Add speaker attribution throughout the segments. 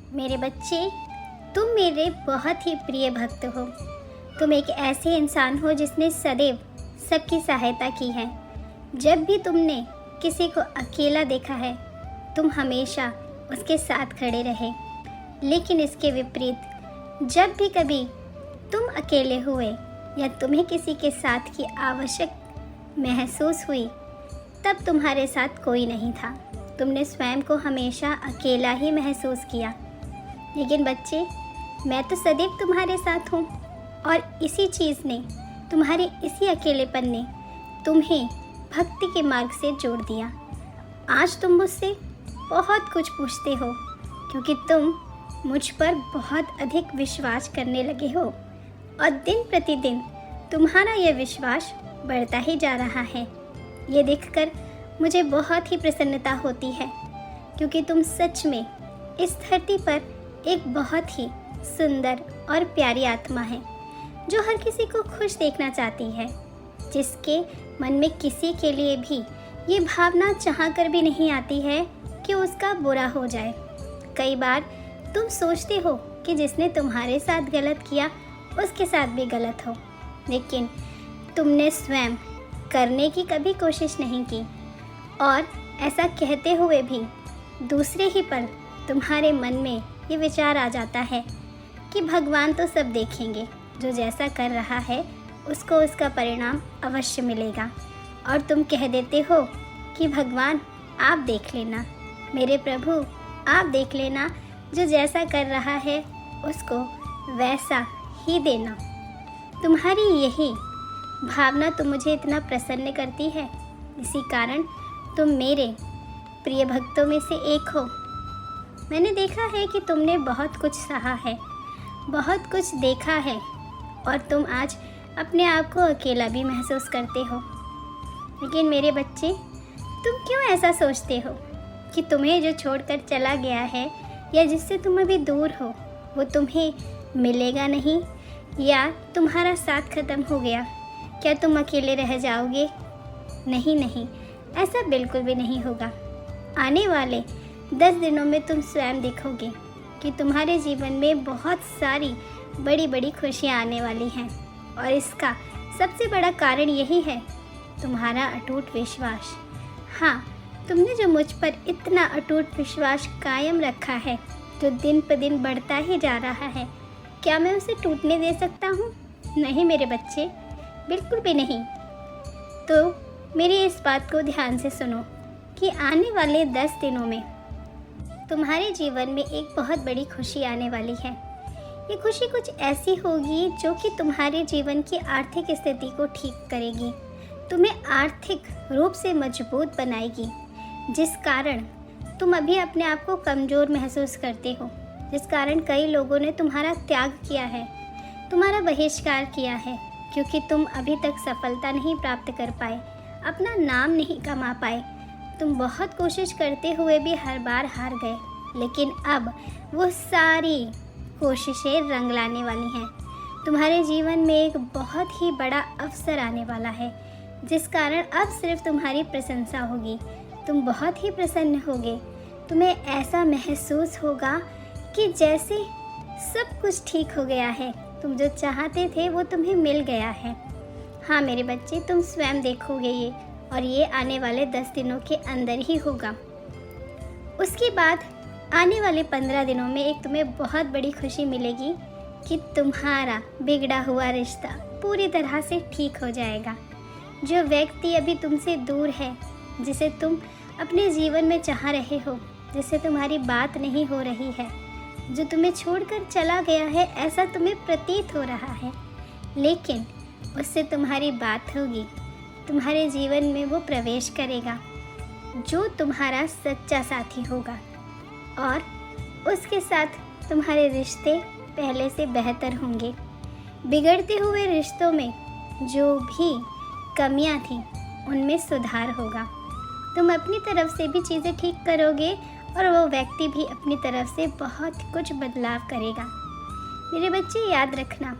Speaker 1: मेरे बच्चे, तुम मेरे बहुत ही प्रिय भक्त हो। तुम एक ऐसे इंसान हो जिसने सदैव सबकी सहायता की है। जब भी तुमने किसी को अकेला देखा है, तुम हमेशा उसके साथ खड़े रहे। लेकिन इसके विपरीत, जब भी कभी तुम अकेले हुए या तुम्हें किसी के साथ की आवश्यक महसूस हुई, तब तुम्हारे साथ कोई नहीं था। तुमने स्वयं को हमेशा अकेला ही महसूस किया। लेकिन बच्चे, मैं तो सदैव तुम्हारे साथ हूँ और इसी चीज़ ने, तुम्हारे इसी अकेलेपन ने तुम्हें भक्ति के मार्ग से जोड़ दिया। आज तुम मुझसे बहुत कुछ पूछते हो क्योंकि तुम मुझ पर बहुत अधिक विश्वास करने लगे हो और दिन प्रतिदिन तुम्हारा यह विश्वास बढ़ता ही जा रहा है। ये देखकर मुझे बहुत ही प्रसन्नता होती है क्योंकि तुम सच में इस धरती पर एक बहुत ही सुंदर और प्यारी आत्मा है जो हर किसी को खुश देखना चाहती है, जिसके मन में किसी के लिए भी ये भावना चाह कर भी नहीं आती है कि उसका बुरा हो जाए। कई बार तुम सोचते हो कि जिसने तुम्हारे साथ गलत किया उसके साथ भी गलत हो, लेकिन तुमने स्वयं करने की कभी कोशिश नहीं की और ऐसा कहते हुए भी दूसरे ही पल तुम्हारे मन में ये विचार आ जाता है कि भगवान तो सब देखेंगे, जो जैसा कर रहा है उसको उसका परिणाम अवश्य मिलेगा। और तुम कह देते हो कि भगवान आप देख लेना, मेरे प्रभु आप देख लेना, जो जैसा कर रहा है उसको वैसा ही देना। तुम्हारी यही भावना तो मुझे इतना प्रसन्न करती है, इसी कारण तुम मेरे प्रिय भक्तों में से एक हो। मैंने देखा है कि तुमने बहुत कुछ सहा है, बहुत कुछ देखा है और तुम आज अपने आप को अकेला भी महसूस करते हो। लेकिन मेरे बच्चे, तुम क्यों ऐसा सोचते हो कि तुम्हें जो छोड़कर चला गया है या जिससे तुम अभी दूर हो वो तुम्हें मिलेगा नहीं, या तुम्हारा साथ खत्म हो गया, क्या तुम अकेले रह जाओगे? नहीं नहीं, ऐसा बिल्कुल भी नहीं होगा। आने वाले 10 दिनों में तुम स्वयं देखोगे कि तुम्हारे जीवन में बहुत सारी बड़ी बड़ी खुशियाँ आने वाली हैं और इसका सबसे बड़ा कारण यही है तुम्हारा अटूट विश्वास। हाँ, तुमने जो मुझ पर इतना अटूट विश्वास कायम रखा है, जो दिन पर दिन बढ़ता ही जा रहा है, क्या मैं उसे टूटने दे सकता हूँ? नहीं मेरे बच्चे, बिल्कुल भी नहीं। तो मेरी इस बात को ध्यान से सुनो कि आने वाले 10 दिनों में तुम्हारे जीवन में एक बहुत बड़ी खुशी आने वाली है। ये खुशी कुछ ऐसी होगी जो कि तुम्हारे जीवन की आर्थिक स्थिति को ठीक करेगी, तुम्हें आर्थिक रूप से मजबूत बनाएगी, जिस कारण तुम अभी अपने आप को कमज़ोर महसूस करते हो, जिस कारण कई लोगों ने तुम्हारा त्याग किया है, तुम्हारा बहिष्कार किया है, क्योंकि तुम अभी तक सफलता नहीं प्राप्त कर पाए, अपना नाम नहीं कमा पाए। तुम बहुत कोशिश करते हुए भी हर बार हार गए, लेकिन अब वो सारी कोशिशें रंग लाने वाली हैं। तुम्हारे जीवन में एक बहुत ही बड़ा अवसर आने वाला है, जिस कारण अब सिर्फ तुम्हारी प्रशंसा होगी। तुम बहुत ही प्रसन्न होगे, तुम्हें ऐसा महसूस होगा कि जैसे सब कुछ ठीक हो गया है, तुम जो चाहते थे वो तुम्हें मिल गया है। हाँ मेरे बच्चे, तुम स्वयं देखोगे ये, और ये आने वाले 10 दिनों के अंदर ही होगा। उसके बाद आने वाले 15 दिनों में एक तुम्हें बहुत बड़ी खुशी मिलेगी कि तुम्हारा बिगड़ा हुआ रिश्ता पूरी तरह से ठीक हो जाएगा। जो व्यक्ति अभी तुमसे दूर है, जिसे तुम अपने जीवन में चाह रहे हो, जिससे तुम्हारी बात नहीं हो रही है, जो तुम्हें छोड़कर चला गया है ऐसा तुम्हें प्रतीत हो रहा है, लेकिन उससे तुम्हारी बात होगी, तुम्हारे जीवन में वो प्रवेश करेगा, जो तुम्हारा सच्चा साथी होगा और उसके साथ तुम्हारे रिश्ते पहले से बेहतर होंगे। बिगड़ते हुए रिश्तों में जो भी कमियां थीं उनमें सुधार होगा। तुम अपनी तरफ से भी चीज़ें ठीक करोगे और वो व्यक्ति भी अपनी तरफ से बहुत कुछ बदलाव करेगा। मेरे बच्चे याद रखना,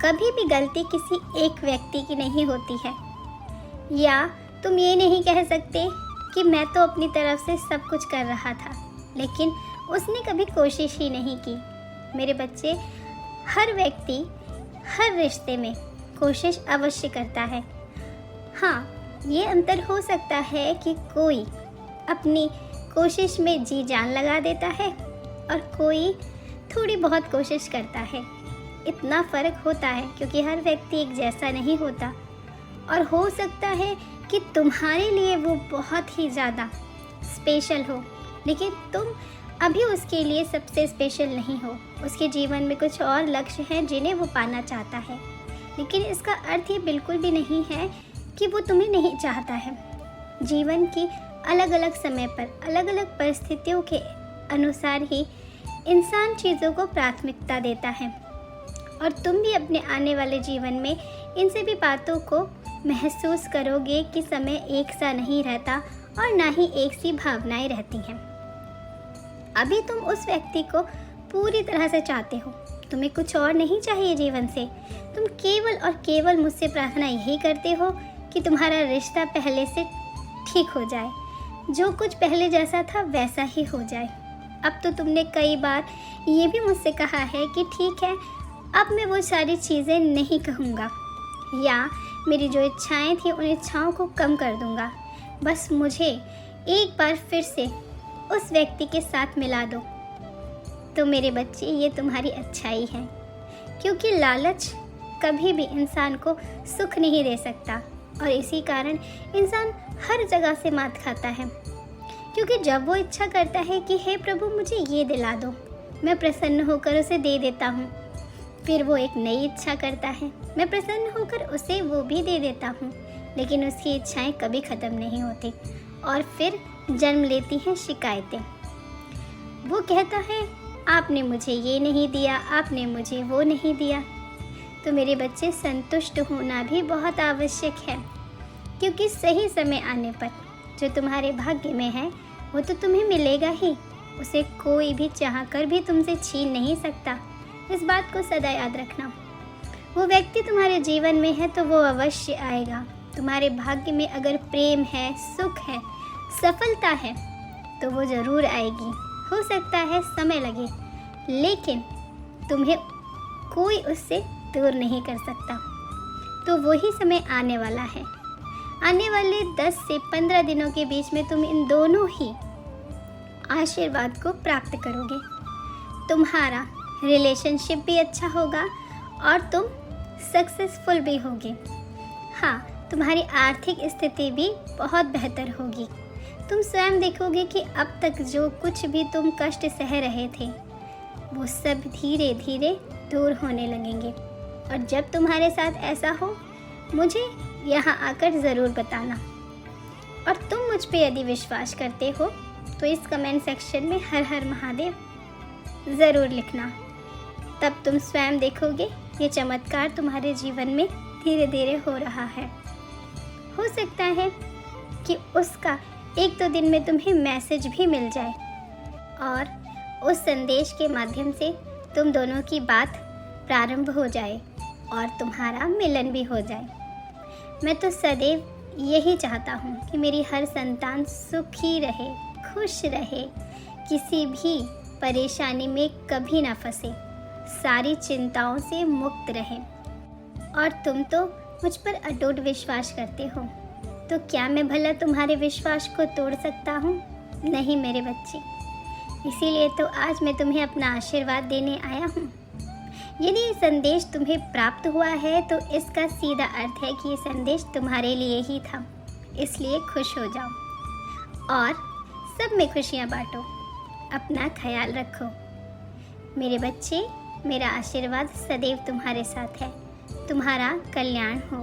Speaker 1: कभी भी गलती किसी एक व्यक्ति की नहीं होती है, या तुम ये नहीं कह सकते कि मैं तो अपनी तरफ से सब कुछ कर रहा था, लेकिन उसने कभी कोशिश ही नहीं की। मेरे बच्चे, हर व्यक्ति हर रिश्ते में कोशिश अवश्य करता है। हाँ, ये अंतर हो सकता है कि कोई अपनी कोशिश में जी जान लगा देता है और कोई थोड़ी बहुत कोशिश करता है। इतना फ़र्क होता है क्योंकि हर व्यक्ति एक जैसा नहीं होता, और हो सकता है कि तुम्हारे लिए वो बहुत ही ज़्यादा स्पेशल हो, लेकिन तुम अभी उसके लिए सबसे स्पेशल नहीं हो। उसके जीवन में कुछ और लक्ष्य हैं जिन्हें वो पाना चाहता है, लेकिन इसका अर्थ ये बिल्कुल भी नहीं है कि वो तुम्हें नहीं चाहता है। जीवन की अलग अलग समय पर अलग अलग परिस्थितियों के अनुसार ही इंसान चीज़ों को प्राथमिकता देता है, और तुम भी अपने आने वाले जीवन में इन सभी बातों को महसूस करोगे कि समय एक सा नहीं रहता और ना ही एक सी भावनाएं रहती हैं। अभी तुम उस व्यक्ति को पूरी तरह से चाहते हो, तुम्हें कुछ और नहीं चाहिए जीवन से। तुम केवल और केवल मुझसे प्रार्थना यही करते हो कि तुम्हारा रिश्ता पहले से ठीक हो जाए, जो कुछ पहले जैसा था वैसा ही हो जाए। अब तो तुमने कई बार ये भी मुझसे कहा है कि ठीक है, अब मैं वो सारी चीज़ें नहीं कहूँगा, या मेरी जो इच्छाएं थी उन इच्छाओं को कम कर दूँगा। बस मुझे एक बार फिर से उस व्यक्ति के साथ मिला दो। तो मेरे बच्चे, ये तुम्हारी अच्छाई है, क्योंकि लालच कभी भी इंसान को सुख नहीं दे सकता, और इसी कारण इंसान हर जगह से मात खाता है। क्योंकि जब वो इच्छा करता है कि हे प्रभु मुझे ये दिला दो, मैं प्रसन्न होकर उसे दे देता हूँ। फिर वो एक नई इच्छा करता है, मैं प्रसन्न होकर उसे वो भी दे देता हूँ, लेकिन उसकी इच्छाएं कभी ख़त्म नहीं होती, और फिर जन्म लेती हैं शिकायतें। वो कहता है आपने मुझे ये नहीं दिया, आपने मुझे वो नहीं दिया। तो मेरे बच्चे, संतुष्ट होना भी बहुत आवश्यक है, क्योंकि सही समय आने पर जो तुम्हारे भाग्य में है वो तो तुम्हें मिलेगा ही। उसे कोई भी चाहकर भी तुमसे छीन नहीं सकता। इस बात को सदा याद रखना। वो व्यक्ति तुम्हारे जीवन में है तो वो अवश्य आएगा। तुम्हारे भाग्य में अगर प्रेम है, सुख है, सफलता है, तो वो ज़रूर आएगी। हो सकता है समय लगे, लेकिन तुम्हें कोई उससे दूर नहीं कर सकता। तो वही समय आने वाला है। आने वाले 10 से 15 दिनों के बीच में तुम इन दोनों ही आशीर्वाद को प्राप्त करोगे। तुम्हारा रिलेशनशिप भी अच्छा होगा और तुम सक्सेसफुल भी होगे। हाँ, तुम्हारी आर्थिक स्थिति भी बहुत बेहतर होगी। तुम स्वयं देखोगे कि अब तक जो कुछ भी तुम कष्ट सह रहे थे वो सब धीरे धीरे दूर होने लगेंगे। और जब तुम्हारे साथ ऐसा हो, मुझे यहाँ आकर ज़रूर बताना। और तुम मुझ पे यदि विश्वास करते हो तो इस कमेंट सेक्शन में हर हर महादेव ज़रूर लिखना। तब तुम स्वयं देखोगे ये चमत्कार तुम्हारे जीवन में धीरे धीरे हो रहा है। हो सकता है कि उसका 1-2 दिन में तुम्हें मैसेज भी मिल जाए और उस संदेश के माध्यम से तुम दोनों की बात प्रारंभ हो जाए और तुम्हारा मिलन भी हो जाए। मैं तो सदैव यही चाहता हूँ कि मेरी हर संतान सुखी रहे, खुश रहे, किसी भी परेशानी में कभी ना फंसे, सारी चिंताओं से मुक्त रहे। और तुम तो मुझ पर अटूट विश्वास करते हो, तो क्या मैं भला तुम्हारे विश्वास को तोड़ सकता हूँ? नहीं मेरे बच्चे। इसीलिए तो आज मैं तुम्हें अपना आशीर्वाद देने आया हूँ। यदि ये संदेश तुम्हें प्राप्त हुआ है तो इसका सीधा अर्थ है कि ये संदेश तुम्हारे लिए ही था। इसलिए खुश हो जाओ और सब में खुशियाँ बांटो। अपना ख्याल रखो मेरे बच्चे। मेरा आशीर्वाद सदैव तुम्हारे साथ है। तुम्हारा कल्याण हो।